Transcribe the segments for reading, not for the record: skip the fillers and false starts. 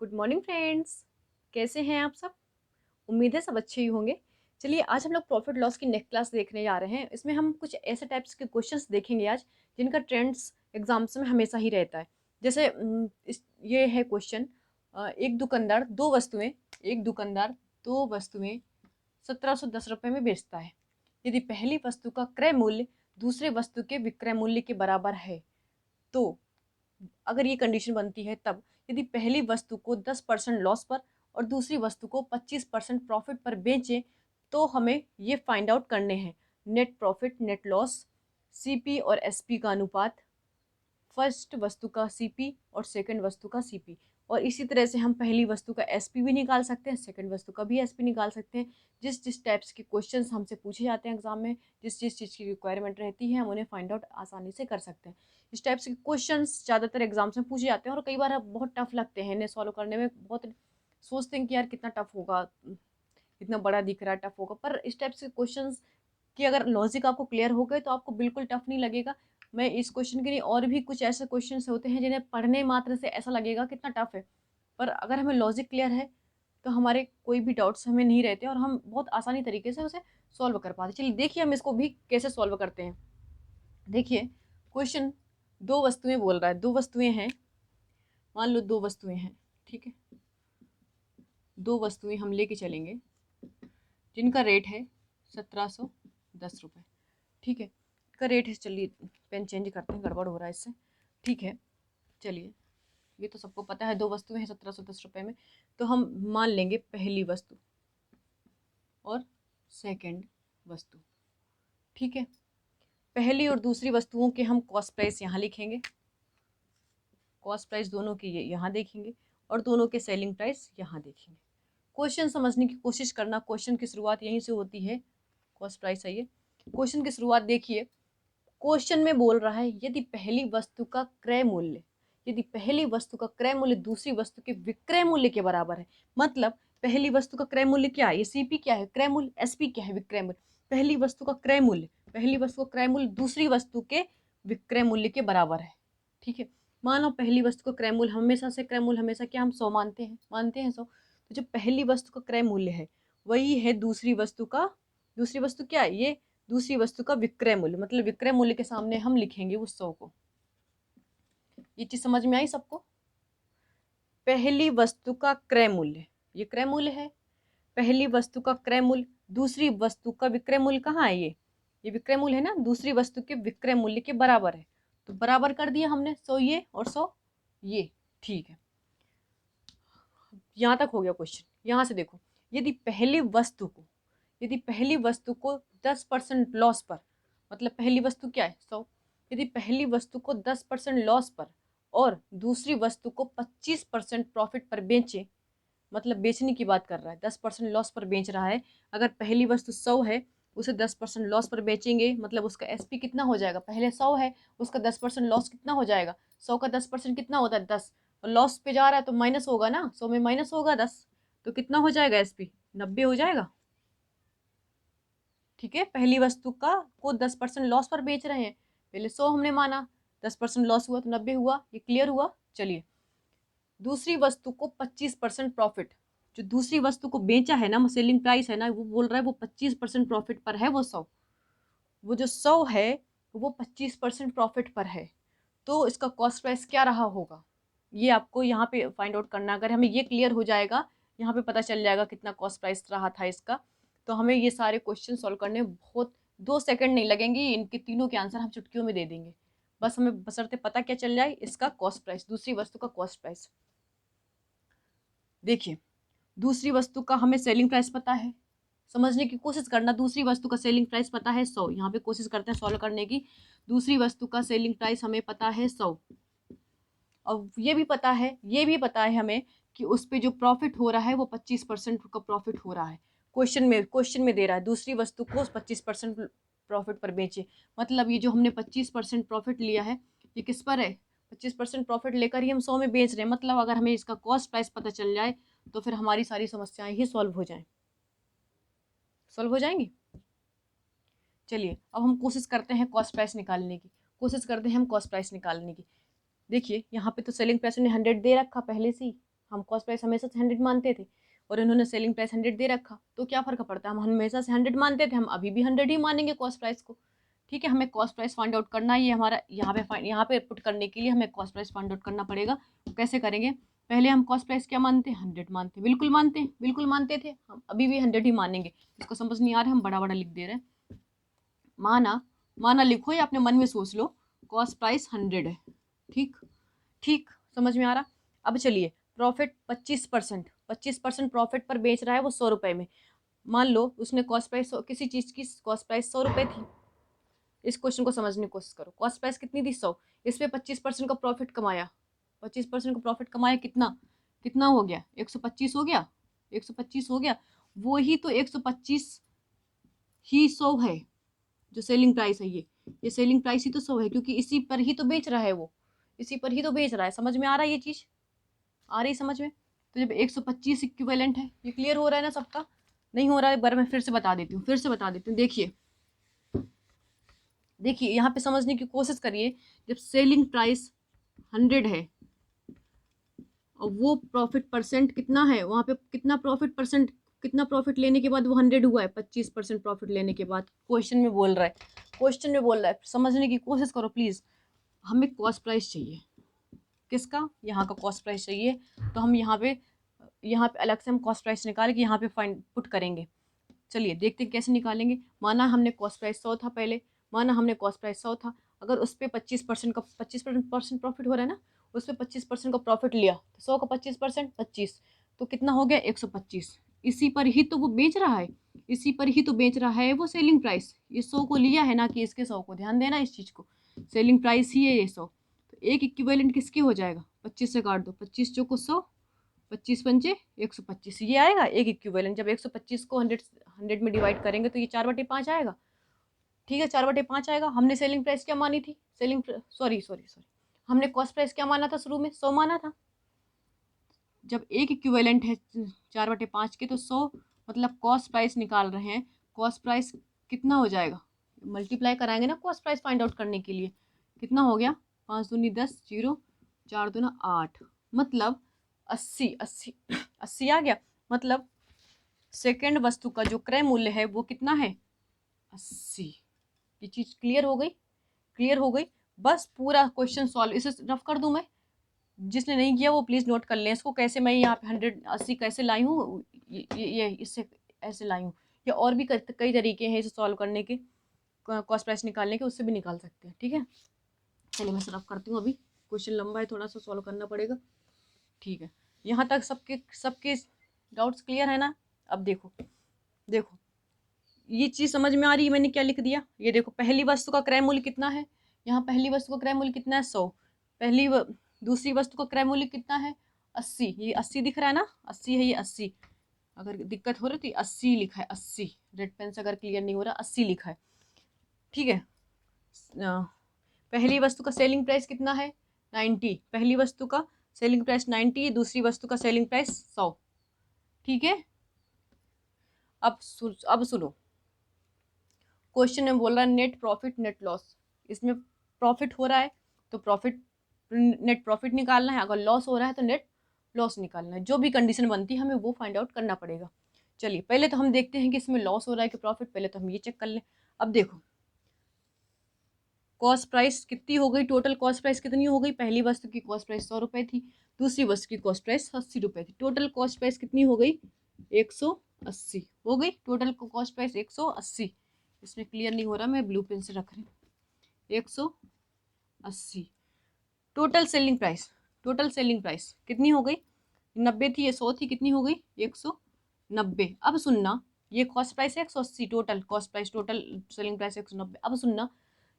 Good morning friends. कैसे हैं आप सब? उम्मीद है सब अच्छे ही होंगे। चलिए आज हम लोग प्रॉफिट लॉस की नेक्स्ट क्लास देखने जा रहे हैं। इसमें हम कुछ ऐसे टाइप्स के क्वेश्चंस देखेंगे आज जिनका ट्रेंड्स एग्जाम्स में हमेशा ही रहता है। जैसे ये है क्वेश्चन, एक दुकानदार दो वस्तुएं 1710 रुपये में बेचता है। यदि पहली वस्तु का क्रय मूल्य दूसरे वस्तु के विक्रय मूल्य के बराबर है तो अगर ये कंडीशन बनती है तब यदि पहली वस्तु को 10% लॉस पर और दूसरी वस्तु को 25% प्रॉफिट पर बेचें तो हमें ये फाइंड आउट करने हैं net profit net loss, CP और एसपी का अनुपात, फर्स्ट वस्तु का सीपी और सेकंड वस्तु का सीपी। और इसी तरह से हम पहली वस्तु का एसपी भी निकाल सकते हैं, सेकंड वस्तु का भी एसपी निकाल सकते हैं। जिस जिस टाइप्स के क्वेश्चंस हमसे पूछे जाते हैं एग्जाम में, जिस जिस चीज़ की रिक्वायरमेंट रहती है, हम उन्हें फाइंड आउट आसानी से कर सकते हैं। इस टाइप्स के क्वेश्चंस ज़्यादातर एग्जाम्स में पूछे जाते हैं और कई बार बहुत टफ लगते हैं इन्हें सॉल्व करने में। बहुत सोचते हैं कि यार कितना टफ होगा, इतना बड़ा दिख रहा है, टफ होगा। पर इस टाइप से क्वेश्चंस कि अगर लॉजिक आपको क्लियर हो गए तो आपको बिल्कुल टफ नहीं लगेगा। मैं इस क्वेश्चन के लिए और भी कुछ ऐसे क्वेश्चंस होते हैं जिन्हें पढ़ने मात्र से ऐसा लगेगा कितना टफ है, पर अगर हमें लॉजिक क्लियर है तो हमारे कोई भी डाउट्स हमें नहीं रहते और हम बहुत आसानी तरीके से उसे सॉल्व कर पाते। चलिए देखिए हम इसको भी कैसे सॉल्व करते हैं। देखिए क्वेश्चन दो वस्तुएं बोल रहा है, दो वस्तुएं हैं, मान लो दो वस्तुएं हैं, ठीक है। दो वस्तुएं हम लेके चलेंगे जिनका रेट है 1710 रुपये, ठीक है। इसका रेट है, चलिए पेन चेंज करते हैं, गड़बड़ हो रहा है इससे, ठीक है। चलिए ये तो सबको पता है, दो वस्तुएं हैं 1710 रुपये में। तो हम मान लेंगे पहली वस्तु और सेकंड वस्तु, ठीक है। पहली और दूसरी वस्तुओं के हम कॉस्ट प्राइस यहाँ लिखेंगे, कॉस्ट प्राइस दोनों की ये यहाँ देखेंगे और दोनों के सेलिंग प्राइस यहाँ देखेंगे। क्वेश्चन समझने की कोशिश करना, क्वेश्चन की शुरुआत यहीं से होती है। कॉस्ट प्राइस है ये, क्वेश्चन की शुरुआत देखिए। क्वेश्चन में बोल रहा है यदि पहली वस्तु का क्रय मूल्य, यदि पहली वस्तु का क्रय मूल्य दूसरी वस्तु के विक्रय मूल्य के बराबर है। मतलब पहली वस्तु का क्रय मूल्य क्या है, ये सीपी क्या है क्रय मूल्य, एसपी क्या है विक्रय मूल्य। पहली वस्तु का क्रय मूल्य, पहली वस्तु का क्रय मूल्य दूसरी वस्तु के विक्रय मूल्य के बराबर है, ठीक है। मानो पहली वस्तु का क्रय मूल्य हमेशा से, क्रय मूल्य हमेशा क्या हम 100 मानते हैं 100। तो जो पहली वस्तु का क्रय मूल्य है वही है दूसरी वस्तु का, दूसरी वस्तु क्या है, ये दूसरी वस्तु का विक्रय मूल्य। मतलब विक्रय मूल्य के सामने हम लिखेंगे उस 100 को। ये चीज समझ में आई सबको? पहली वस्तु का क्रय मूल्य, ये क्रय मूल्य है, पहली वस्तु का क्रय मूल्य, दूसरी वस्तु का विक्रय मूल्य कहाँ है, ये विक्रय मूल्य है ना, दूसरी वस्तु के विक्रय मूल्य के बराबर है। तो बराबर कर दिया हमने, 100 ये और 100 ये, ठीक है। यहाँ तक हो गया क्वेश्चन। यहाँ से देखो, यदि पहली वस्तु को 10% लॉस पर, मतलब पहली वस्तु क्या है 100, यदि पहली वस्तु को 10% लॉस पर और दूसरी वस्तु को 25% प्रॉफिट पर बेचे, मतलब बेचने की बात कर रहा है, 10% लॉस पर बेच रहा है। अगर पहली वस्तु 100 है, उसे 10% लॉस पर बेचेंगे, मतलब उसका एसपी कितना हो जाएगा, पहले 100 है, उसका 10% लॉस कितना हो जाएगा, 100 का 10% कितना होता है 10, और लॉस पे जा रहा है तो माइनस होगा ना, 100 में माइनस होगा 10, तो कितना हो जाएगा एसपी, 90 हो जाएगा, ठीक है। पहली वस्तु का को 10% लॉस पर बेच रहे हैं, पहले 100 हमने माना, 10% लॉस हुआ तो 90 हुआ, ये क्लियर हुआ। चलिए दूसरी वस्तु को 25% प्रॉफिट, जो दूसरी वस्तु को बेचा है ना, सेलिंग प्राइस है ना, वो बोल रहा है वो 25% प्रॉफिट पर है, वो 100, वो जो 100 है वो 25% प्रॉफिट पर है। तो इसका कॉस्ट प्राइस क्या रहा होगा, ये आपको यहाँ पे फाइंड आउट करना। अगर हमें ये क्लियर हो जाएगा, यहाँ पे पता चल जाएगा कितना कॉस्ट प्राइस रहा था इसका, तो हमें ये सारे क्वेश्चन सॉल्व करने बहुत 2 सेकंड नहीं लगेंगे, इनके तीनों के आंसर हम चुटकियों में दे देंगे। बस हमें बशर्ते पता क्या चल जाए, इसका कॉस्ट प्राइस, दूसरी वस्तु का कॉस्ट प्राइस। देखिए दूसरी वस्तु का हमें सेलिंग प्राइस पता है, समझने की कोशिश करना, दूसरी वस्तु का सेलिंग प्राइस पता है 100, यहाँ पे कोशिश करते हैं सॉल्व करने की। दूसरी वस्तु का सेलिंग प्राइस हमें पता है 100, और ये भी पता है हमें कि उस पर जो प्रॉफिट हो रहा है वो 25% का प्रॉफिट हो रहा है। क्वेश्चन में दे रहा है दूसरी वस्तु को 25% प्रॉफिट पर बेचे, मतलब ये जो हमने 25% प्रॉफिट लिया है ये किस पर है, 25% प्रॉफिट लेकर ही हम 100 में बेच रहे हैं। मतलब अगर हमें इसका कॉस्ट प्राइस पता चल जाए तो फिर हमारी सारी समस्याएं ही सॉल्व हो जाएंगी। चलिए अब हम कोशिश करते हैं कॉस्ट प्राइस निकालने की, देखिए यहाँ पे तो सेलिंग प्राइस ने 100 दे रखा पहले से ही, हम कॉस्ट प्राइस हमेशा से 100 मानते थे और इन्होंने सेलिंग प्राइस 100 दे रखा, तो क्या फ़र्क पड़ता है, हम हमेशा से 100 मानते थे, हम अभी भी 100 ही मानेंगे कॉस्ट प्राइस को। ठीक है, हमें कॉस्ट प्राइस फाइंड आउट करना है, ये हमारा यहाँ पे पुट करने के लिए हमें कॉस्ट प्राइस फाइंड आउट करना पड़ेगा। कैसे करेंगे, पहले हम कॉस्ट प्राइस क्या मानते हैं, 100 मानते हैं, बिल्कुल मानते थे, हम अभी भी 100 ही मानेंगे। इसको समझ नहीं आ रहा है, हम बड़ा बड़ा लिख दे रहे हैं। माना लिखो या अपने मन में सोच लो, कॉस्ट प्राइस 100 है। ठीक ठीक, समझ में आ रहा। अब चलिए, प्रॉफिट 25% प्रॉफिट पर बेच रहा है वो 100 रुपये में। मान लो उसने कॉस्ट प्राइस, किसी चीज़ की कॉस्ट प्राइस 100 रुपये थी। इस क्वेश्चन को समझने की कोशिश करो, कॉस्ट प्राइस कितनी थी, 100, इस पे 25% का प्रॉफिट कमाया, 25% का प्रॉफिट कमाया, कितना हो गया, 125 हो गया, 125 हो गया। वो ही तो 125 ही 100 है, जो सेलिंग प्राइस है, ये सेलिंग प्राइस ही तो 100 है, क्योंकि इसी पर ही तो बेच रहा है वो, इसी पर ही तो बेच रहा है। समझ में आ रहा है ये चीज़, आ रही समझ में। तो जब 125 इक्विवेलेंट है, ये क्लियर हो रहा है ना सबका, नहीं हो रहा है एक बार मैं फिर से बता देती हूँ, देखिए यहाँ पे समझने की कोशिश करिए। जब सेलिंग प्राइस 100 है और वो प्रॉफिट परसेंट कितना है, वहाँ पे कितना प्रॉफिट लेने के बाद वो 100 हुआ है, 25% प्रॉफिट लेने के बाद। क्वेश्चन में बोल रहा है, समझने की कोशिश करो प्लीज़। हमें कॉस्ट प्राइस चाहिए, किसका, यहाँ का कॉस्ट प्राइस चाहिए, तो हम यहाँ पे अलग से हम कॉस्ट प्राइस निकाल के यहाँ पे फाइंड पुट करेंगे। चलिए देखते हैं कैसे निकालेंगे। माना हमने कॉस्ट प्राइस 100 था पहले, अगर उस पर 25% प्रॉफिट हो रहा है ना, उस पर 25% का प्रॉफिट लिया, तो 100 का 25% 25, तो कितना हो गया, 125। इसी पर ही तो वो बेच रहा है, वो सेलिंग प्राइस। ये 100 को लिया है ना कि इसके 100 को, ध्यान देना इस चीज़ को, सेलिंग प्राइस ही है ये 100। तो एक इक्विवेलेंट किसके हो जाएगा, 25 से काट दो, 25 चौको 100, 25 पंचे 125, ये आएगा एक इक्विवेलेंट। जब 125 को 100 में डिवाइड करेंगे तो ये 4/5 आएगा। ठीक है, 4/5 आएगा। हमने सेलिंग प्राइस क्या मानी थी, सॉरी, हमने कॉस्ट प्राइस क्या माना था, शुरू में 100 माना था। जब एक इक्विवेलेंट है 4/5 के, तो 100 मतलब कॉस्ट प्राइस निकाल रहे हैं, कॉस्ट प्राइस कितना हो जाएगा, मल्टीप्लाई कराएंगे ना कॉस्ट प्राइस फाइंड आउट करने के लिए। कितना हो गया, 5 दूनी 10, 0, 4 दूना 8, मतलब 80 आ गया। मतलब सेकेंड वस्तु का जो क्रय मूल्य है वो कितना है, 80। ये चीज़ क्लियर हो गई। बस पूरा क्वेश्चन सॉल्व, इसे रफ कर दूं मैं, जिसने नहीं किया वो प्लीज़ नोट कर लें इसको, कैसे मैं यहाँ पे 180 कैसे लाई हूँ, ये इससे ऐसे लाई हूँ। या और भी कई तरीके हैं इसे सॉल्व करने के, कॉस्ट प्राइस निकालने के, उससे भी निकाल सकते हैं। ठीक है, चलिए मैं रफ करती हूँ, अभी क्वेश्चन लंबा है, थोड़ा सा सॉल्व करना पड़ेगा। ठीक है, यहाँ तक सबके डाउट्स क्लियर है ना। अब देखो ये चीज़ समझ में आ रही है, मैंने क्या लिख दिया, ये देखो, पहली वस्तु का क्रय मूल्य कितना है, यहाँ पहली वस्तु का क्रय मूल्य कितना है, 100। दूसरी वस्तु का क्रय मूल्य कितना है, 80। ये 80 दिख रहा है ना, 80 है ये, 80। अगर दिक्कत हो रही तो 80 लिखा है, 80 रेड पेन से अगर क्लियर नहीं हो रहा, 80 लिखा है। ठीक है, पहली वस्तु का सेलिंग प्राइस कितना है, 90। पहली वस्तु का सेलिंग प्राइस 90, दूसरी वस्तु का सेलिंग प्राइस 100। ठीक है, अब सुनो, क्वेश्चन में बोल रहा है नेट प्रॉफिट नेट लॉस। इसमें प्रॉफिट हो रहा है तो नेट प्रॉफिट निकालना है, अगर लॉस हो रहा है तो नेट लॉस निकालना है। जो भी कंडीशन बनती है हमें वो फाइंड आउट करना पड़ेगा। चलिए पहले तो हम देखते हैं कि इसमें लॉस हो रहा है कि प्रॉफिट, पहले तो हम ये चेक कर लें। अब देखो कॉस्ट प्राइस कितनी हो गई, टोटल कॉस्ट प्राइस कितनी हो गई, पहली वस्तु की कॉस्ट प्राइस 100 रुपये थी, दूसरी वस्तु की कॉस्ट प्राइस 80 रुपये थी, टोटल कॉस्ट प्राइस कितनी हो गई, 180 हो गई, टोटल कॉस्ट प्राइस 180। इसमें क्लियर नहीं हो रहा, मैं ब्लू पेन से रख रही हूँ, 180। टोटल सेलिंग प्राइस कितनी हो गई, 90 थी, ये 100 थी, कितनी हो गई, 190। अब सुनना, ये कॉस्ट प्राइस है 180, total cost price, total selling price 190। अब सुनना,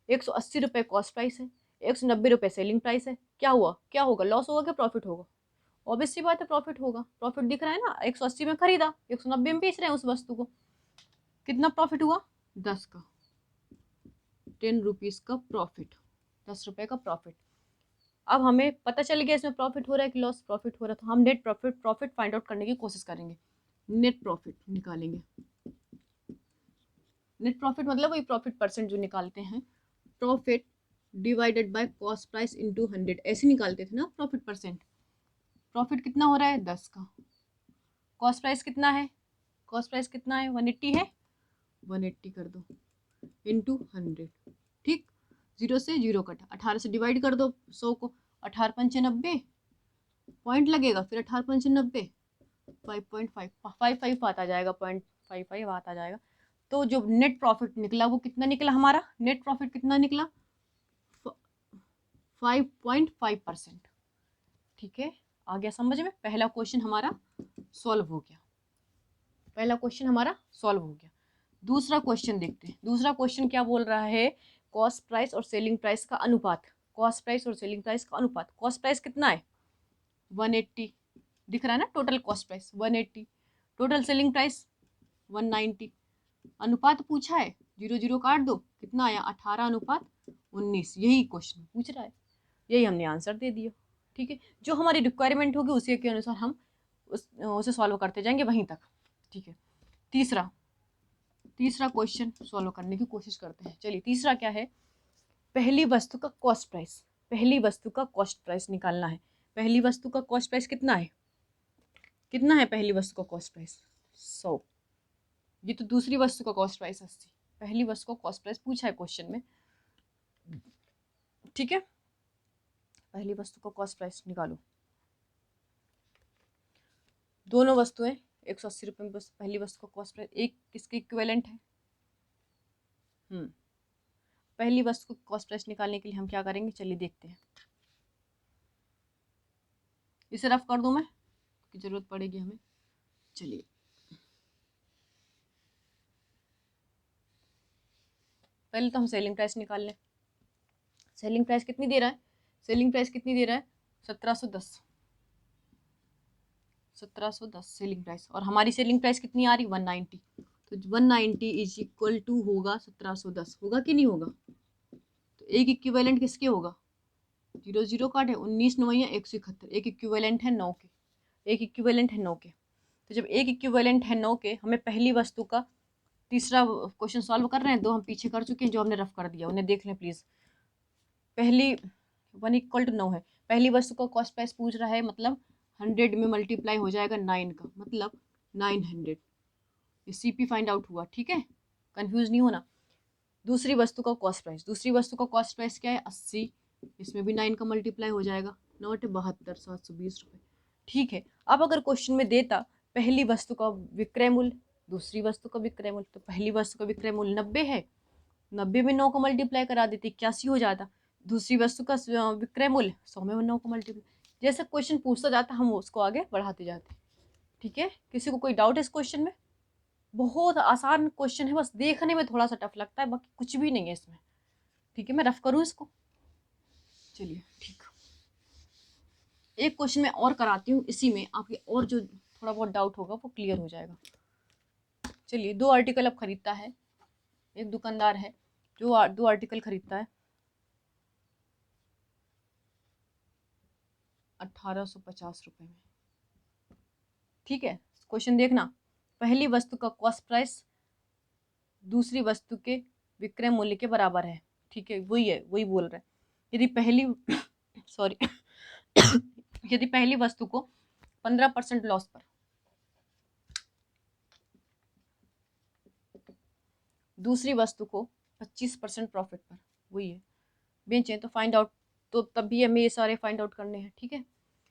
180 रुपये कॉस्ट प्राइस है, 190 रुपये सेलिंग प्राइस है, क्या होगा, लॉस होगा क्या प्रॉफिट होगा, ऑब्वियस सी बात है प्रॉफिट होगा। प्रॉफिट दिख रहा है ना, 180 में खरीदा, 190 में बेच रहे हैं उस वस्तु को, कितना प्रॉफिट हुआ, 10 का, 10 रुपीज़ का प्रॉफिट, 10 रुपये का प्रॉफिट। अब हमें पता चल गया इसमें प्रॉफिट हो रहा है कि लॉस, प्रॉफिट हो रहा है, तो हम नेट प्रॉफिट फाइंड आउट करने की कोशिश करेंगे, नेट प्रॉफिट निकालेंगे। नेट प्रॉफिट मतलब वही प्रॉफिट परसेंट जो निकालते हैं, profit divided by cost price into 100, ऐसे निकालते थे ना प्रॉफिट परसेंट। प्रॉफिट कितना हो रहा है 10 का, कॉस्ट प्राइस कितना है, कॉस्ट प्राइस कितना है 180 है, 180 कर दो इंटू 100, ठीक, 0 से 0 कटा, 18 से डिवाइड कर दो 100 को, 18 पंचे 90 पॉइंट लगेगा, फिर 18 पंचे 90 5.5 आता जाएगा, 0.55 आता जाएगा। तो जो नेट प्रॉफिट निकला वो कितना निकला, हमारा नेट प्रॉफिट कितना निकला 5.5%। ठीक है, आ गया समझ में, पहला क्वेश्चन हमारा सॉल्व हो गया, पहला क्वेश्चन हमारा सॉल्व हो गया। दूसरा क्वेश्चन देखते हैं, दूसरा क्वेश्चन क्या बोल रहा है, कॉस्ट प्राइस और सेलिंग प्राइस का अनुपात, कॉस्ट प्राइस और सेलिंग प्राइस का अनुपात, कॉस्ट प्राइस कितना है 180 दिख रहा है ना, total cost price 180, total selling price 190, अनुपात पूछा है 0 0 काट दो, कितना आया 18:19, यही क्वेश्चन पूछ रहा है, यही हमने आंसर दे दिया। ठीक है, जो हमारी रिक्वायरमेंट होगी उसी के अनुसार हम उसे सॉल्व करते जाएंगे वहीं तक। ठीक है, तीसरा क्वेश्चन सॉल्व करने की कोशिश करते हैं। चलिए तीसरा क्या है, पहली वस्तु का कॉस्ट प्राइस, पहली वस्तु का कॉस्ट प्राइस निकालना है। पहली वस्तु का कॉस्ट प्राइस कितना है, कितना है पहली वस्तु का कॉस्ट प्राइस 100, ये तो दूसरी वस्तु का कॉस्ट प्राइस 80, पहली वस्तु का कॉस्ट प्राइस पूछा है क्वेश्चन में। ठीक है, पहली वस्तु का कॉस्ट प्राइस निकालो, दोनों वस्तुएं 180 रुपये में, पहली वस्तु का कॉस्ट प्राइस एक किसके इक्विवेलेंट है। पहली वस्तु को कॉस्ट प्राइस निकालने के लिए हम क्या करेंगे, चलिए देखते हैं, इसे रफ कर दूं मैं की जरूरत पड़ेगी हमें। चलिए पहले तो हम सेलिंग प्राइस निकाल लें, सेलिंग प्राइस कितनी दे रहा है, सेलिंग प्राइस कितनी दे रहा है 1710, 1710 सेलिंग प्राइस, और हमारी सेलिंग प्राइस कितनी आ रही 190, तो 190 इज इक्वल टू होगा 1710, होगा कि नहीं होगा, तो एक इक्विवेलेंट किसके होगा 0 0 काटे 19 9 171, एक इक्विवेलेंट है 9 के, एक इक्विवेलेंट है 9 के, तो जब एक इक्विवेलेंट है 9 के, हमें पहली वस्तु का तीसरा क्वेश्चन सॉल्व कर रहे हैं, दो हम पीछे कर चुके हैं जो हमने रफ कर दिया, उन्हें देख लें प्लीज। पहली 1 इक्वल टू 9 है, पहली वस्तु का कॉस्ट प्राइस पूछ रहा है, मतलब 100 में मल्टीप्लाई हो जाएगा 9 का, मतलब 900, ये सीपी फाइंड आउट हुआ। ठीक है, कंफ्यूज नहीं होना। दूसरी वस्तु का कॉस्ट प्राइस, दूसरी वस्तु का कॉस्ट प्राइस क्या है 80, इसमें भी 9 का मल्टीप्लाई हो जाएगा, 9 72 720 रुपये। ठीक है, अब अगर क्वेश्चन में देता पहली वस्तु का विक्रय मूल्य, दूसरी वस्तु का विक्रय मूल्य, तो पहली वस्तु का विक्रय मूल्य 90 है, 90 में 9 का मल्टीप्लाई करा देते 81 हो जाता, दूसरी वस्तु का विक्रय मूल्य 100 में 9 का मल्टीप्लाई, जैसे क्वेश्चन पूछता जाता हम उसको आगे बढ़ाते जाते। ठीक है, किसी को कोई डाउट है इस क्वेश्चन में, बहुत आसान क्वेश्चन है, बस देखने में थोड़ा सा टफ लगता है, बाकी कुछ भी नहीं है इसमें। ठीक है, मैं रफ करूँ इसको, चलिए ठीक, एक क्वेश्चन मैं और कराती हूँ, इसी में आपके और जो थोड़ा बहुत डाउट होगा वो क्लियर हो जाएगा। चलिए, दो आर्टिकल अब खरीदता है, एक दुकानदार है जो दो आर्टिकल खरीदता है 1850 रुपये में। ठीक है, क्वेश्चन देखना, पहली वस्तु का कॉस्ट प्राइस दूसरी वस्तु के विक्रय मूल्य के बराबर है। ठीक है, वही बोल रहा है, यदि पहली सॉरी यदि पहली वस्तु को 15% लॉस पर, दूसरी वस्तु को 25% प्रॉफिट पर, वही है, बेचें, तो फाइंड आउट, तो तब भी हमें ये सारे फाइंड आउट करने हैं। ठीक है,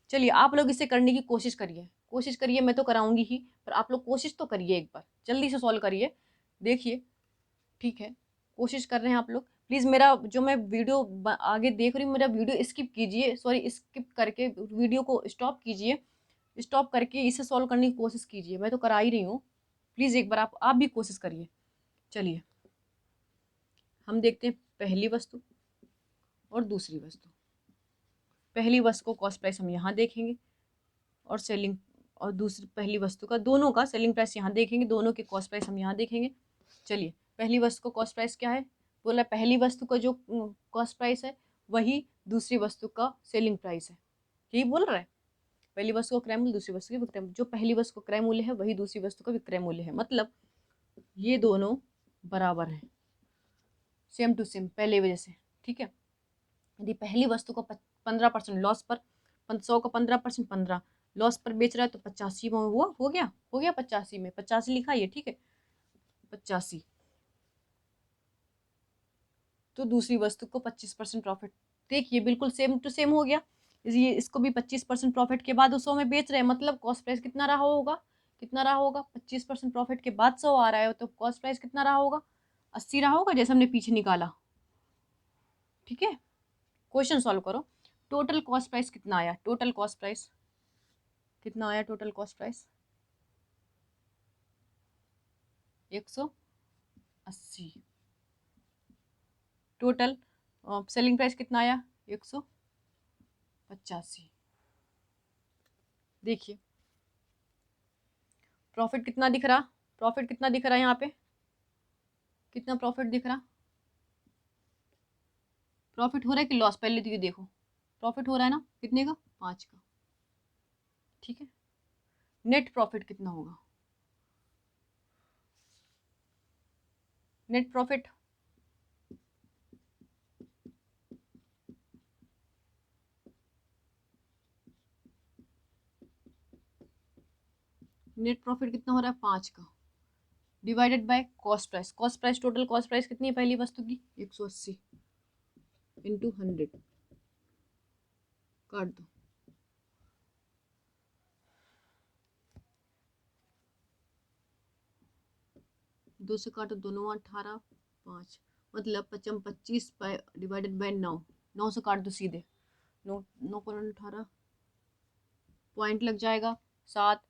चलिए आप लोग इसे करने की कोशिश करिए, कोशिश करिए, मैं तो कराऊंगी ही, पर आप लोग कोशिश तो करिए, एक बार जल्दी से सॉल्व करिए, देखिए। ठीक है, कोशिश कर रहे हैं आप लोग, प्लीज़ मेरा जो मैं वीडियो आगे देख रही हूँ, मेरा वीडियो स्किप कीजिए, सॉरी स्किप करके वीडियो को स्टॉप कीजिए, स्टॉप करके इसे सॉल्व करने की कोशिश कीजिए, मैं तो करा ही रही हूँ, प्लीज़ एक बार आप भी कोशिश करिए। चलिए हम देखते हैं पहली वस्तु और दूसरी वस्तु, पहली वस्तु को कॉस्ट प्राइस हम यहाँ देखेंगे, और सेलिंग, और दूसरी पहली वस्तु का, दोनों का सेलिंग प्राइस यहाँ देखेंगे, दोनों के कॉस्ट प्राइस हम यहाँ देखेंगे। चलिए, पहली वस्तु का कॉस्ट प्राइस क्या है, बोला पहली वस्तु का जो कॉस्ट प्राइस है वही दूसरी वस्तु का सेलिंग प्राइस है, यही बोल रहा है, पहली वस्तु का क्रय मूल्य दूसरी वस्तु का विक्रय मूल्य, जो पहली वस्तु का क्रय मूल्य है वही दूसरी वस्तु का विक्रय मूल्य है, मतलब ये दोनों बराबर हैं, सेम टू सेम पहले वजह से। ठीक है, यदि पहली वस्तु को 15% लॉस पर 100 का 15%, 15 लॉस पर बेच रहा है तो 85 में हुआ, हो गया 85 में, 85 लिखा ये, ठीक है 85। तो दूसरी वस्तु को 25% प्रॉफिट। देखिए बिल्कुल सेम टू सेम हो गया। ये इसको भी 25% प्रॉफिट के बाद 100 में बेच रहे हैं, मतलब कॉस्ट प्राइस कितना रहा होगा, 25% प्रॉफिट के बाद 100 आ रहा है तो कॉस्ट प्राइस कितना रहा होगा, 80 रहा होगा, जैसे हमने पीछे निकाला। ठीक है, क्वेश्चन सॉल्व करो। टोटल कॉस्ट प्राइस कितना आया, टोटल कॉस्ट प्राइस कितना आया, total cost price 180। Total selling price कितना आया, 185। देखिए प्रॉफिट कितना दिख रहा, प्रॉफिट कितना दिख रहा है यहाँ पे, कितना प्रॉफिट दिख रहा, प्रॉफिट हो रहा है कि लॉस, पहले तो ये देखो प्रॉफिट हो रहा है ना, कितने का, 5 का। ठीक है, नेट प्रॉफिट कितना होगा, नेट प्रॉफिट नेट प्रॉफिट कितना हो रहा है, 5 का, divided by cost price. Cost price, total cost price कितनी है पहली वस्तु की, 180 इंटू 100, काट दो, 2 से काटो, दोनों 18, 5 मतलब 25 डिवाइडेड बाय 9, 9 से काट दो सीधे, 9 9 पर 18 पॉइंट लग जाएगा 7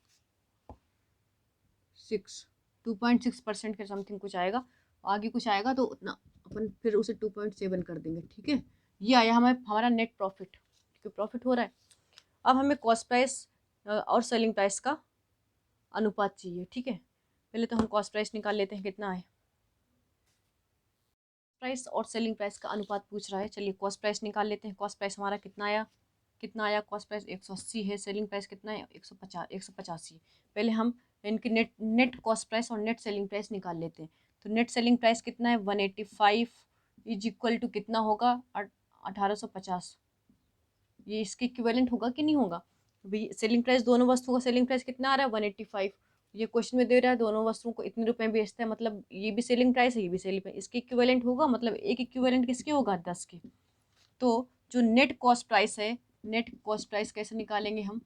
6 2.6% के समथिंग कुछ आएगा, आगे कुछ आएगा तो उतना अपन फिर उसे 2.7 कर देंगे। ठीक है, ये आया हमें हमारा नेट प्रॉफिट, क्योंकि प्रॉफिट हो रहा है। अब हमें कॉस्ट प्राइस और सेलिंग प्राइस का अनुपात चाहिए। ठीक है, पहले तो हम कॉस्ट प्राइस निकाल लेते हैं कितना है, प्राइस और सेलिंग प्राइस का अनुपात पूछ रहा है। चलिए कॉस्ट प्राइस निकाल लेते हैं। कॉस्ट प्राइस हमारा कितना आया, कितना आया, कॉस्ट प्राइस 180 है, सेलिंग प्राइस कितना है, 185। पहले हम इनकी नेट कॉस्ट प्राइस और नेट सेलिंग प्राइस निकाल लेते हैं। तो नेट सेलिंग प्राइस कितना है, 185 इज इक्वल टू कितना होगा, 1850। ये इसके इक्विवेलेंट होगा कि नहीं होगा, भाई सेलिंग प्राइस, दोनों वस्तुओं का सेलिंग प्राइस कितना आ रहा है, 185। ये क्वेश्चन में दे रहा है दोनों वस्तुओं को इतने रुपए में बेचता है, मतलब ये भी सेलिंग प्राइस है, ये भी सेलिंग प्राइस, इसके इक्विवेलेंट होगा, मतलब एक इक्विवेलेंट किसके होगा, 10 के। तो जो नेट कॉस्ट प्राइस है, नेट कॉस्ट प्राइस कैसे निकालेंगे हम,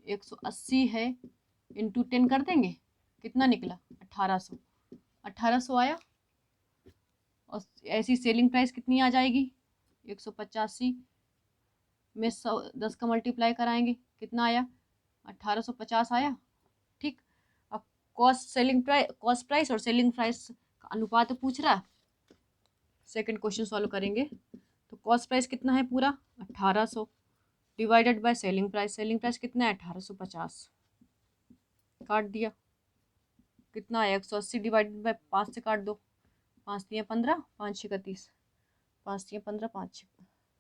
180 है इंटू 10 कर देंगे, कितना निकला, 1800, 1800 आया। और ऐसी सेलिंग प्राइस कितनी आ जाएगी, 185 में 10 का मल्टीप्लाई कराएंगे, कितना आया, 1850 आया। ठीक, अब कॉस्ट प्राइस और सेलिंग प्राइस का अनुपात पूछ रहा है। सेकंड क्वेश्चन सॉल्व करेंगे तो कॉस्ट प्राइस कितना है पूरा, 1800 divided by selling price, selling price कितना है, 1850, काट दिया, कितना है, 180 डिवाइडेड बाय 5 से काट दो, 5 तिया 15, 5 छः 31, 5 तिया 15, 5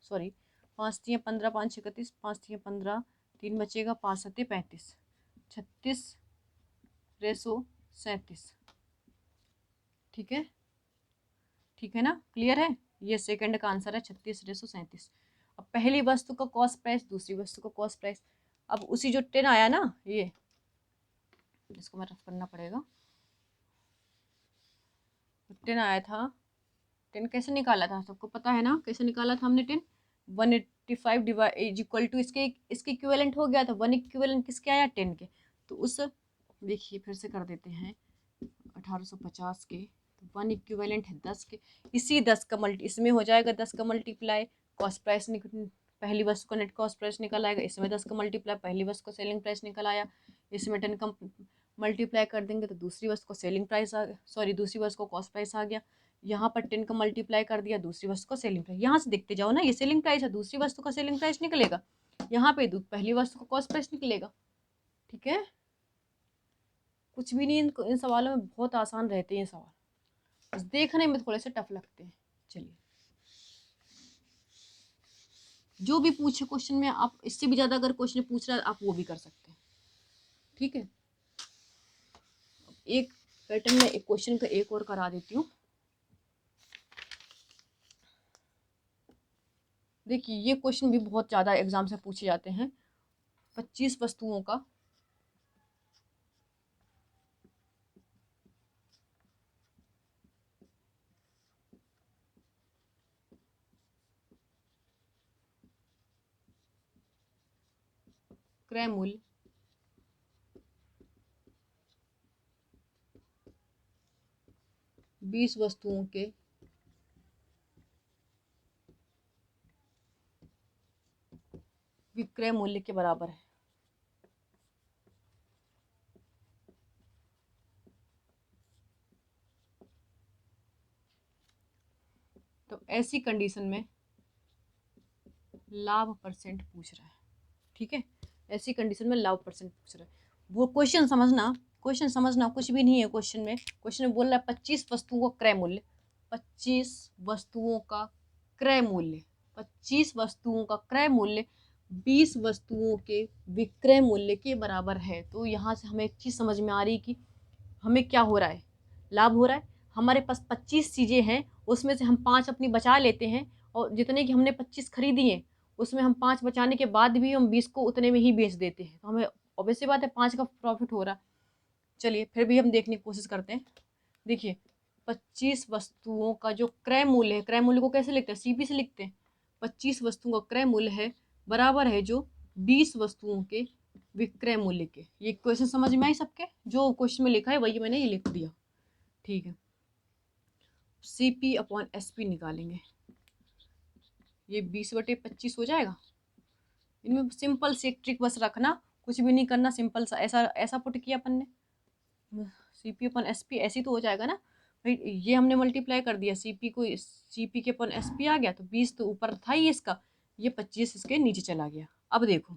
सॉरी 5 तिया 15, 5 छः 31, 5 तिया 15, 3 बचेगा, 5 सत्ते 35, 36 रेसो 37। ठीक है, ठीक है ना, क्लियर है, ये सेकंड का आंसर है 36/37। अब पहली वस्तु का कॉस्ट प्राइस, दूसरी वस्तु का कॉस्ट प्राइस, अब उसी जो 10 आया ना, ये इसको मैं रफ करना पड़ेगा, 10 आया था, 10 कैसे निकाला था, सबको पता है ना कैसे निकाला था हमने 10, 185 डिवाइड इज इक्वल टू इसके इक्विवेलेंट हो गया था, 1 इक्विवेलेंट किसके आया, 10 के। तो उस, देखिए फिर से कर देते हैं, 1850 के, तो 1 इक्विवेलेंट है 10 के, इसी 10 का मल्टी इसमें हो जाएगा, 10 का मल्टीप्लाई कॉस्ट प्राइस पहली वस्तु का नेट कॉस्ट प्राइस निकल आएगा, इसमें 10 का मल्टीप्लाई पहली वस्तु का सेलिंग प्राइस निकल आया, इसमें 10 का मल्टीप्लाई कर देंगे तो दूसरी वस्तु को सेलिंग प्राइस आ गया, सॉरी दूसरी वस्तु को कॉस्ट प्राइस आ गया, यहाँ पर 10 का मल्टीप्लाई कर दिया, दूसरी वस्तु को सेलिंग प्राइस, यहाँ से देखते जाओ ना, ये सेलिंग प्राइस है, दूसरी वस्तु का सेलिंग प्राइस निकलेगा, यहाँ पे पहली वस्तु का कॉस्ट प्राइस निकलेगा। ठीक है, कुछ भी नहीं, इन सवालों में बहुत आसान रहते हैं ये सवाल, बस देखने में थोड़े से टफ लगते हैं। चलिए, जो भी पूछे क्वेश्चन में, आप इससे भी ज़्यादा अगर क्वेश्चन पूछ रहा है आप वो भी कर सकते हैं। ठीक है, एक पैटर्न में एक क्वेश्चन का एक और करा देती हूँ। देखिए ये क्वेश्चन भी बहुत ज़्यादा एग्जाम से पूछे जाते हैं। 25 वस्तुओं का क्रय मूल्य 20 वस्तुओं के विक्रय मूल्य के बराबर है। तो ऐसी कंडीशन में लाभ परसेंट पूछ रहा है। ठीक है, ऐसी कंडीशन में लाभ परसेंट पूछ रहा है। वो क्वेश्चन समझना, क्वेश्चन समझना, कुछ भी नहीं है क्वेश्चन में। क्वेश्चन में बोल रहा है 25 वस्तुओं का क्रय मूल्य, 25 वस्तुओं का क्रय मूल्य, 25 वस्तुओं का क्रय मूल्य 20 वस्तुओं के विक्रय मूल्य के बराबर है। तो यहाँ से हमें एक चीज़ समझ में आ रही कि हमें क्या हो रहा है, लाभ हो रहा है। हमारे पास 25 चीज़ें हैं, उसमें से हम 5 अपनी बचा लेते हैं, और जितने की हमने 25 खरीदी हैं उसमें हम 5 बचाने के बाद भी हम 20 को उतने में ही बेच देते हैं। तो हमें ऑब्वियस सी बात है 5 का प्रॉफिट हो रहा है। चलिए फिर भी हम देखने की कोशिश करते हैं। देखिए 25 वस्तुओं का जो क्रय मूल्य है, क्रय मूल्य को कैसे लिखते हैं, सीपी से लिखते हैं। 25 वस्तुओं का क्रय मूल्य है बराबर है जो 20 वस्तुओं के विक्रय मूल्य के। ये क्वेश्चन समझ में आई सबके? जो क्वेश्चन में लिखा है वही मैंने ये लिख दिया। ठीक है, CP अपॉन SP निकालेंगे। ये 20/25 हो जाएगा। इनमें सिंपल सी एक ट्रिक बस रखना, कुछ भी नहीं करना, सिंपल सा ऐसा ऐसा पुट किया अपन ने, CP अपॉन SP ऐसी तो हो जाएगा ना भाई। ये हमने मल्टीप्लाई कर दिया, CP को CP के अपॉन SP आ गया, तो 20 तो ऊपर था ही इसका, ये 25 इसके नीचे चला गया। अब देखो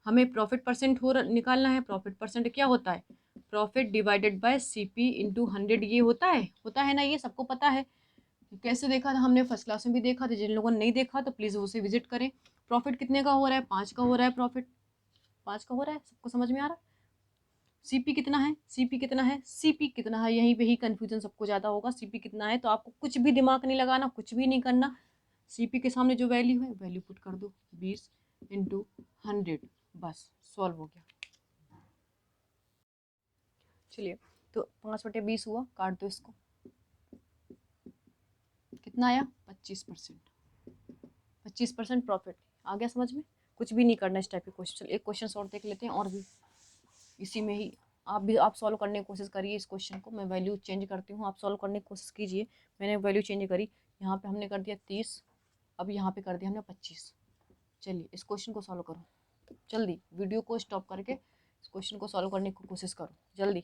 हमें प्रॉफिट परसेंट हो निकालना है। प्रॉफिट परसेंट क्या होता है, profit divided by CP into 100, ये होता है ना, ये सबको पता है। कैसे देखा था हमने, फर्स्ट क्लास में भी देखा था। जिन लोगों ने नहीं देखा तो प्लीज़ उसे विजिट करें। प्रॉफिट कितने का हो रहा है, 5 का हो रहा है। प्रॉफिट 5 का हो रहा है, सबको समझ में आ रहा है। CP कितना है, CP कितना है, CP कितना है, यहीं पे ही कंफ्यूजन सबको ज़्यादा होगा। CP कितना है, तो आपको कुछ भी दिमाग नहीं लगाना, कुछ भी नहीं करना। CP के सामने जो वैल्यू है वैल्यू पुट कर दो, 20 इंटू 100, बस सॉल्व हो गया। चलिए तो 5/20 हुआ, काट दो इसको, कितना आया 25%। 25% प्रॉफिट आ गया समझ में। कुछ भी नहीं करना इस टाइप के क्वेश्चन। एक क्वेश्चन और देख लेते हैं, और भी इसी में ही आप सॉल्व करने की कोशिश करिए। इस क्वेश्चन को मैं वैल्यू चेंज करती हूँ, आप सॉल्व करने की कोशिश कीजिए। मैंने वैल्यू चेंज करी, यहाँ पे हमने कर दिया 30, अब यहाँ पे कर दिया हमने 25। चलिए इस क्वेश्चन को सॉल्व करो जल्दी, वीडियो को स्टॉप करके इस क्वेश्चन को सॉल्व करने की कोशिश करो जल्दी।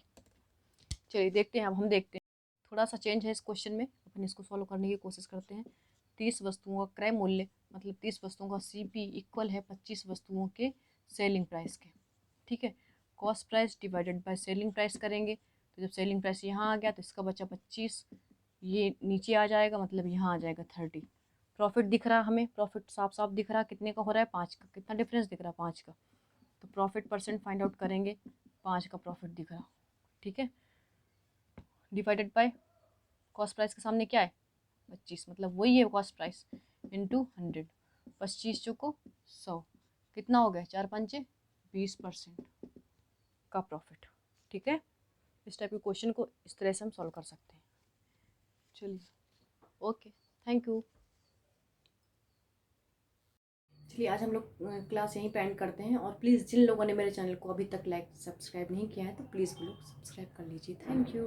चलिए देखते हैं, अब हम देखते हैं, थोड़ा सा चेंज है इस क्वेश्चन में, अपन इसको सॉल्व करने की कोशिश करते हैं। 30 वस्तुओं का क्रय मूल्य मतलब 30 वस्तुओं का CP इक्वल है 25 वस्तुओं के सेलिंग प्राइस के। ठीक है, cost price divided by selling price करेंगे, तो जब सेलिंग प्राइस यहाँ आ गया तो इसका बचा 25, ये नीचे आ जाएगा, मतलब यहाँ आ जाएगा 30। प्रॉफिट दिख रहा हमें, प्रॉफिट साफ साफ दिख रहा, कितने का हो रहा है, 5 का। कितना डिफरेंस दिख रहा है, 5 का। तो प्रॉफिट परसेंट फाइंड आउट करेंगे, 5 का प्रॉफिट दिख रहा। ठीक है, डिवाइडेड बाय कॉस्ट प्राइस के सामने क्या है 25, मतलब वही है कॉस्ट प्राइस इंटू 100, 25 चौको 100, कितना हो गया, 4×5 20% का प्रॉफिट। ठीक है, इस टाइप के क्वेश्चन को इस तरह से हम सॉल्व कर सकते हैं। चलिए ओके, थैंक यू। चलिए आज हम लोग क्लास यहीं पे एंड करते हैं, और प्लीज़ जिन लोगों ने मेरे चैनल को अभी तक लाइक सब्सक्राइब नहीं किया है तो प्लीज़ वो लोग सब्सक्राइब कर लीजिए। Thank you.